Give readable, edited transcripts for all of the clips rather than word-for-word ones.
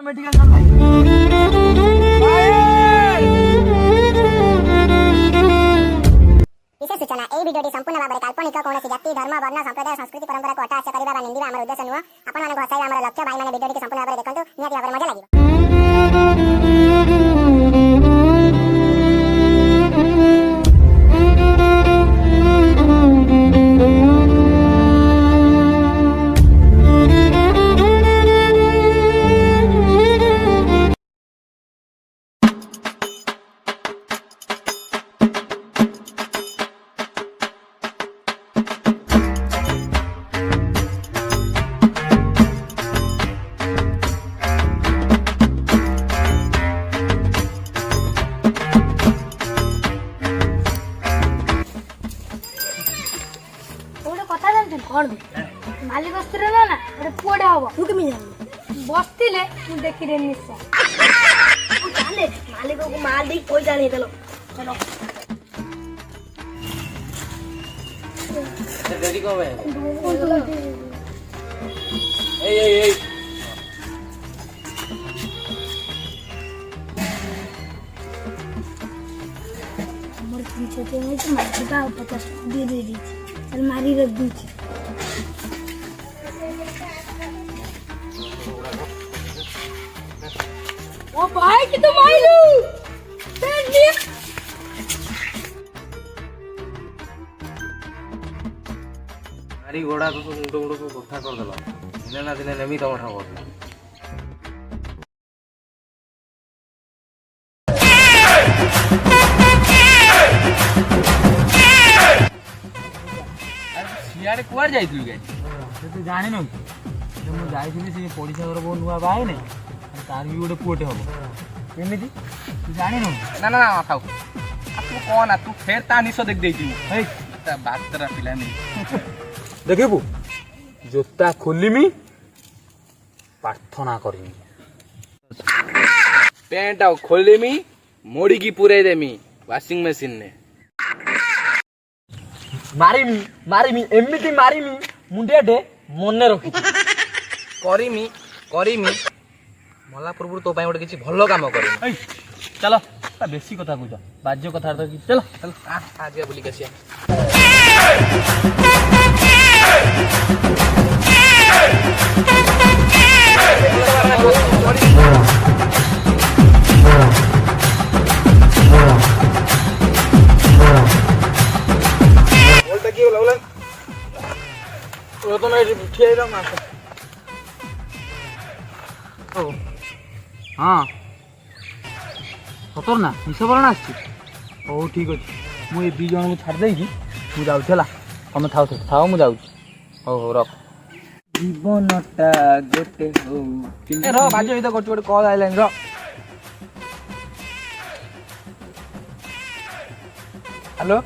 Medical चल भाई। विशेष सूचना ए भिडियोटी संपूर्ण भाव में काल्पनिक कौन जाति धर्म वर्ण संप्रदाय संस्कृति परंपरा को हटास्य करबा बा निंदिबा हमर उद्देश्य नुह आपण माने हसाइबा हमर लक्ष्य भाई माने भिडियोटी संपूर्ण भाव में देखंतु निहाती भाव मजा लागिबो। मालिक बस्ती ना ना गोटे पुअटे हम तू कमी जान बस्ती देखी निश्चय मालिक को माल दी पैसा नहीं चलो चलो रेडी कब है ए हमर पीछे ते है तो मार का 50 दे दी चल मारी रख दी। ओ भाई कि तुम आई लो मारी गोड़ा तो मुंड मुंड को कथा कर देला दिने ना दिने नेमी तम ठाव कर सियाड़े कुआर जाइतु गे तू जानि न मु जाइथिली से पड़िसा घर बो नुआ बाहे नै तार भी गोटे पुअटे हम एमिति तू जानि न ना ना ना थाउ तू कोन तू फेर ता निस देख देइतु हे ता बात तरा पिला नै देखबू जोता खोलिमी प्रार्थना करमी पैंट आउ खोलिमी मोड़ी की पुरे देमी वॉशिंग मशीन ने मारिमी एमिति मारिमी मुंडियाटे मने रखी करीमी मला पूर्व तो गोटे किसी भल काम कर चलो बेसी कथा कह बाज्य कथा चलो चलो आज बुलिक आसिया हाँ सतर ना निश बलना हो ठीक अच्छे मुझे दी जन को छाड़ी मुझे जाऊँ तुम थाओ थाओ मुझे जाऊँ हो रख जीवनटा गोटे हो बाज गोटे कल आइलानी र हेलो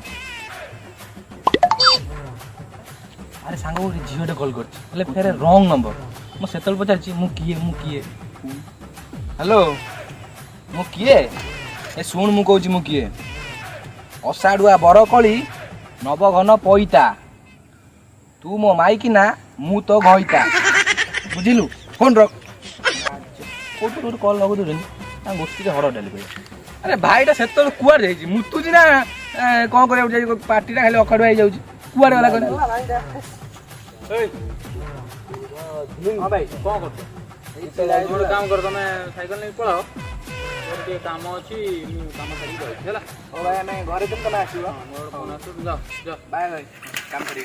अरे सांग गोटे झीटे कल कर फेर रंग नंबर मुझे पचार मु किए हेलो मु किए ए शुण मु कहूँ मु किए अषाढ़ुआ बरकली नवघन पैता तू मो माइकी ना मु तो घईता बुझिलु फोन रख कौन कल लगू गोष्ठी हर डाली अरे भाईटा से कुआर जाइए मुतुची ना कौन कर पार्टी खाली अखाड़ुआ हो जाऊँ कुआर गला भाई कौन कर काम कर तुम साइकिल नहीं पढ़ाओ काम अच्छी काम कर भाई आम घरे तुम तुम आसो बाय भाई काम कर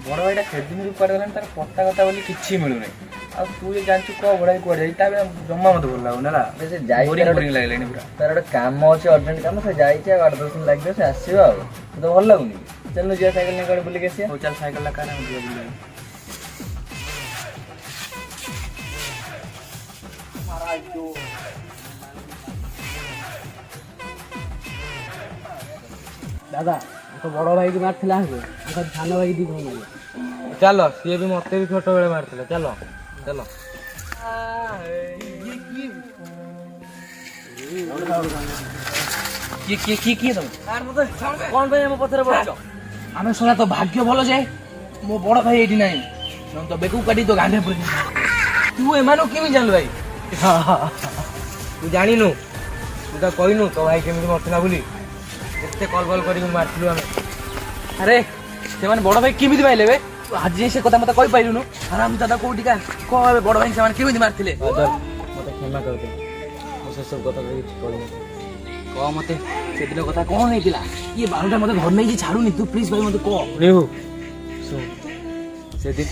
बड़ भाईटा से दिन कुआड़े गलानी तार पता कथा बोली किसी मिलू ना आ तू ये जानचु कह बड़ा कुआड़े जाई जमा मत भल लागुन है बोरिंग लगे पूरा तार गोटे काम अच्छे अर्जेंट काम से जाइए 8-10 दिन लगे से आसो आ तो भल लगुनि चल जा साइकिल नहीं बुलिक आस चल साइकिल लगा दादा तो बड़ भाई की मार सान भाई दी चल सी भी मत भी छोट बेले मार चलो चलो କିଏ ତମେ କଣ ପାଇଁ ଆମ ପଛରେ ବସିଛ? ଆମେ ଶୁଣା ତ ଭାଗ୍ୟ ଭଲ ଯେ ମୋ ବଡ ଭାଇ ଏଇଠି ନାହିଁ ତ ବେକୁ କାଟି ତ ଗାଣ୍ଡେ ପଡି ତୁ ଏମାନଙ୍କୁ କେମିତି ଜାଣିଲୁ ଭାଇ? ତୁ ଜାଣିନୁ, ତୁ ତ କହିନୁ ତୋ ଭାଇ କେମିତି ମରିଥିଲା ବୋଲି। କେତେ କଲ୍ କରିକି ମାରିଥିଲୁ ଆମେ। ଆରେ ସେମାନେ ବଡ ଭାଇ କେମିତି ପାଇଲେ ବେ? ତୁ ଆଜି ସେ କଥା ମତେ କହିପାରିଲୁନୁ। ଆରାମ ଦାଦା କୋଉଠିକା କହ ଏବେ ବଡ ଭାଇ ସେମାନେ କେମିତି ମାରିଥିଲେ? ମତେ କ୍ଷମା କରିଦେ, ମୁଁ ସେସବୁ କଥା କିଛି କହିନି। କହ ମତେ ସେଦିନ କଥା କଣ ହେଇଥିଲା? ଇଏ ବାରୁଟା ମତେ ଘର ନେଇକି ଛାଡୁନି, ତୁ ପ୍ଲିଜ ଭାଇ ମତେ କହ। ରେହୁ ଶୁଣ, ସେଦିନ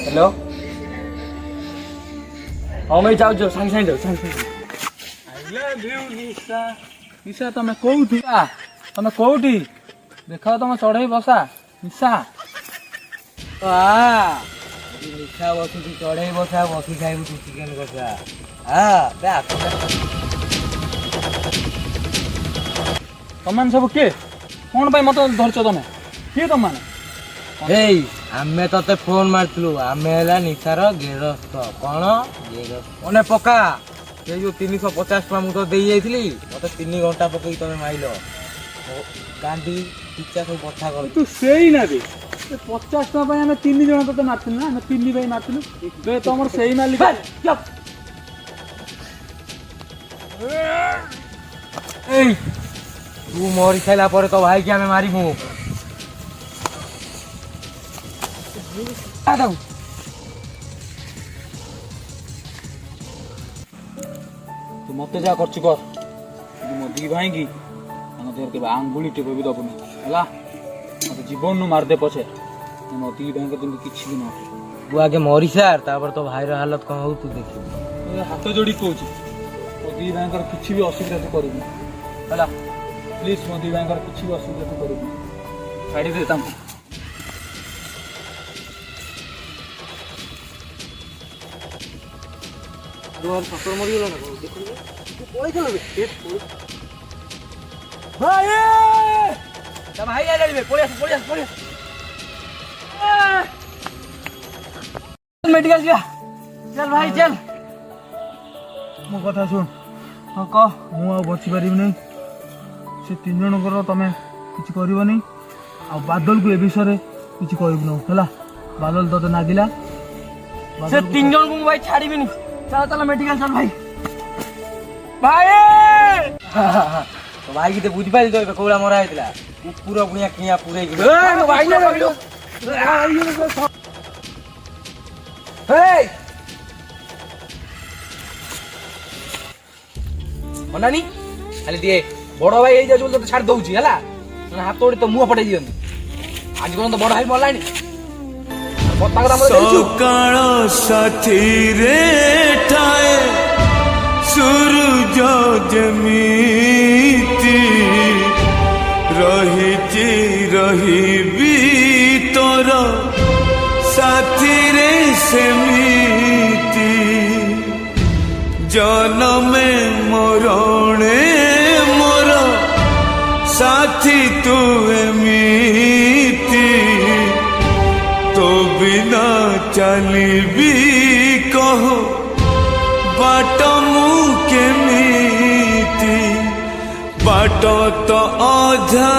ହ୍ୟାଲୋ, ହଁ ଭାଇ ଯାଉଛ, ସାଙ୍ଗେ ସାଙ୍ଗେ ଯାଉ, ସାଙ୍ଗେ ସାଙ୍ଗେ। ନିଶା ତମେ କୋଉଠି? ତମେ କୋଉଠି? ଦେଖାଅ ତମ ଚଢେଇ ବସା ନିଶା। ମିଠା ବସୁଛି, ଚଢେଇ ବସା, ବସି ଖାଇବୁ ତୁ ଚିକେନ କଷା। ତମାନେ ସବୁ କିଏ? କଣ ପାଇଁ ମତେ ଧରିଛ ତମେ? କିଏ ତମାନେ? ଏଇ ଆମେ ତତେ ଫୋନ ମାରିଥିଲୁ, ଆମେ ହେଲା ନିଶାର ଗେରସ୍ତ। କଣ ମନେ ପକା, ସେ ଯୋଉ 350 ଟଙ୍କା ମୁଁ ତ ଦେଇ ଯାଇଥିଲି, ମତେ 3 ଘଣ୍ଟା ପକେଇକି ତମେ ମାଇଲ। ଗାଣ୍ଡି ପିଚା ସବୁ କଥା କର। ତୁ ସେଇ ନା ବେ 50 ଟଙ୍କା ପାଇଁ ଆମେ 3 ଜଣ ତତେ ମାରିଥିଲୁ ନା? ଆମେ 3 ଭାଇ ମାରିଥିଲୁ। ବେ ତମର ସେଇ ମାଲିକ। ଏଇ ତୁ ମରି ସାଇଲା ପରେ ତ ଭାଇକି ଆମେ ମାରିବୁ। ତୁ ମତେ ଯାହା କରୁଛୁ କର, ମୋ ଦି ଭାଇକି ଆମ ଦେହରେ କେବେ ଆଙ୍ଗୁଳି ଟେ ବି ଦବୁନି ହେଲା। ମତେ ଜୀବନରୁ ମାରିଦେ ପଛେ, ମୋ ଦି ଭାଇଙ୍କ ଯେମିତି କିଛି ବି ନ ହଉ। ତୁ ଆଗେ ମରି ସାର୍, ତାପରେ ତୋ ଭାଇର ହାଲତ କଣ ହଉ ତୁ ଦେଖିବୁ। ହାତ ଯୋଡି କହୁଛି, ମୋ ଦି ଭାଇଙ୍କର କିଛି ବି ଅସୁବିଧା ତୁ କରିବୁନି ହେଲା। ପ୍ଲିଜ ମୋ ଦି ଭାଇଙ୍କର କିଛି ବି ଅସୁବିଧା ତୁ କରିବୁନି, ଛାଡ଼ିଦେ ତାଙ୍କୁ। ସତର ମରିଗଲା ନା ଦେଖୁଛୁ? ପଳେଇଥିଲ ଭାଇ ଭାଇ ଆଇଲେ, ପଳେଇ ଆସ ପଳେଇ ଆସ ପଳେଇ ଆସ। ମେଡିକାଲ ଯିବା, ଚାଲ ଭାଇ ଚାଲ। ମୋ କଥା ଶୁଣ, ହଁ କହ। ମୁଁ ଆଉ ବଞ୍ଚି ପାରିବିନି। ସେ 3 ଜଣଙ୍କର ତମେ କିଛି କରିବନି, ଆଉ ବାଦଲକୁ ଏ ବିଷୟରେ କିଛି କହିବୁନି ହେଲା। ବାଦଲ ତତେ ନାଗିଲା, ସେ 3 ଜଣଙ୍କୁ ମୁଁ ଭାଇ ଛାଡ଼ିବିନି। ଚାଲ ଚାଲ ମେଡିକାଲ ଚାଲ ଭାଇ। ଭାଇ ତୋ ଭାଇ କି ବୁଝିପାରିଲି ତ ଏବେ କୋଉଟା ମରା ହେଇଥିଲା। କୁକୁର ପୁଣିଆ କିଣିଆ ପୁରେଇକି ଅନାନି ଖାଲି ଦିଏ। ବଡ ଭାଇ ହେଇଯାଉଛି ବୋଲି ତତେ ଛାଡି ଦଉଛି ହେଲା। ହାତ ଯୋଡି ତ ମୁହଁ ପଟେଇ ଦିଅନ୍ତି। ଆଜି ପର୍ଯ୍ୟନ୍ତ ବଡ ଭାଇ ମଲାଣି। ସକାଳ ସାଥିରେ ଠାଏ ସୂରୁଜ ଯେମିତି ରହିଛି ରହିବି ତୋର ସାଥିରେ ସେମିତି ଜନମେ ମରଣେ ମୋର ସାଥୀ ତୁ ଏମିତି तो बिना चलिबी कह बाट मु केमिति बाट तो अधा